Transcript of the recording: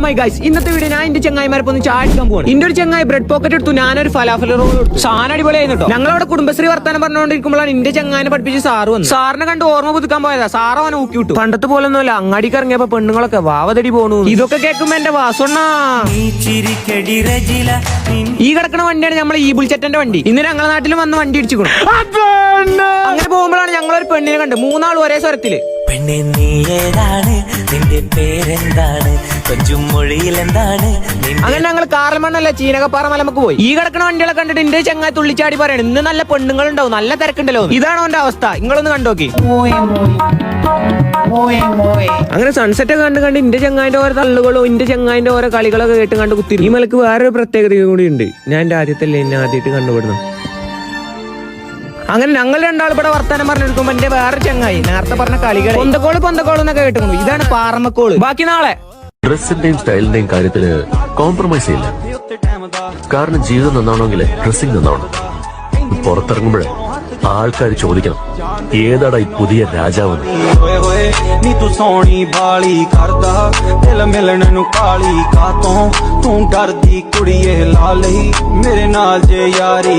My guys, ഇന്നത്തെ video ഞാൻ എന്റെ ചങ്ങായിമാരൊപ്പം ഒന്ന് ചാടിക്കാൻ പോകണം. എന്റെ ഒരു ചങ്ങായി ബ്രെഡ് പോക്കറ്റ് എടുത്തു, ഞാനൊരു ഫലാഫൽ റോൾ എടുത്തു. സാധനം അടിപൊളിയായിരുന്നു കേട്ടോ. ഞങ്ങളവിടെ കുടുംബശ്രീ വർത്താനം പറഞ്ഞുകൊണ്ടിരിക്കുമ്പോഴാണ് എന്റെ ചങ്ങായിനെ പഠിപ്പിച്ച് സാറ് വന്നു. സാറിനെ കണ്ട് ഓർമ്മ പുതുക്കാൻ പോയതാ. സാറ് അവനെ ഊക്കി വിട്ടു. പണ്ടത്തെ പോലെ ഒന്നുമല്ല, അങ്ങാടിക്ക് ഇറങ്ങിയപ്പോ പെണ്ണുങ്ങളൊക്കെ വാവതടി പോണു. ഇതൊക്കെ കേൾക്കുമ്പോ എന്റെ വാസണ്ണ ഈ കിടക്കുന്ന വണ്ടിയാണ് നമ്മളെ ഈ ബുൾച്ചെറ്റന്റെ വണ്ടി. ഇന്ന് ഞങ്ങളെ നാട്ടിൽ വന്ന് വണ്ടി ഇടിച്ചു. അങ്ങനെ പോകുമ്പോഴാണ് ഞങ്ങളൊരു പെണ്ണിനെ കണ്ട്, മൂന്നാളും ഒരേ സ്വരത്തില്. പെണ്ണെ നീ ഏതാണ്, നിന്റെ പേരെന്താണ്, കൊഞ്ചും മൊഴിയിൽ എന്താണ്. അങ്ങനെ ഞങ്ങൾ കാറൽമണ്ണല്ല ചീനകപ്പാറ മലമക്ക് പോയി. ഈ കിടക്കുന്ന വണ്ടികളെ കണ്ടിട്ട് എന്റെ ചങ്ങായി തുള്ളിച്ചാടി പറയാണ്, ഇന്ന് നല്ല പെണ്ണുങ്ങളുണ്ടാവും, നല്ല തിരക്കുണ്ടല്ലോ. ഇതാണ് അവന്റെ അവസ്ഥ, നിങ്ങളൊന്ന് കണ്ടോക്കി. അങ്ങനെ സൺസെറ്റ് ഒക്കെ കണ്ട് എന്റെ ചങ്ങായിന്റെ ഓരോ തള്ളുകളും എന്റെ ചങ്ങായിന്റെ ഓരോ കളികളൊക്കെ കേട്ട് കണ്ട് കുത്തി. ഈ മലക്ക് വേറൊരു പ്രത്യേകത കൂടി ഉണ്ട്. ഞാൻ എന്റെ ആദ്യത്തല്ലേ എന്നെ ആദ്യമായിട്ട് കണ്ടുപിടുന്നു. അങ്ങനെ ഞങ്ങൾ രണ്ടാൾ ഇവിടെ വർത്താനം പറഞ്ഞെടുക്കുമ്പോ എന്റെ വേറെ ചങ്ങായി നേരത്തെ പറഞ്ഞ കളികൾ പൊന്തക്കോള് എന്നൊക്കെ കേട്ടു. ഇതാണ് പാറമക്കോള്. ബാക്കി നാളെ ഡ്രസ്സിന്റെയും സ്റ്റൈലിന്റെയും കാര്യത്തില് കോംപ്രമൈസ് ചെയ്യില്ല. കാരണം ജീവിതം നന്നാവണമെങ്കിൽ ഡ്രസ്സിംഗ് നന്നാവണം. പുറത്തിറങ്ങുമ്പോഴേ ആൾക്കാർ ചോദിക്കണം, ഏതാടാ ഈ പുതിയ രാജാവ്. ਨੀ ਤੂੰ ਸੋਹਣੀ ਬਾਲੀ ਕਰਦਾ ਦਿਲ ਮਿਲਣ ਨੂੰ ਕਾਲੀ ਕਾਤੋਂ ਤੂੰ ਡਰਦੀ ਕੁੜੀਏ ਲਾ ਲਈ ਮੇਰੇ ਨਾਲ ਜੇ ਯਾਰੀ.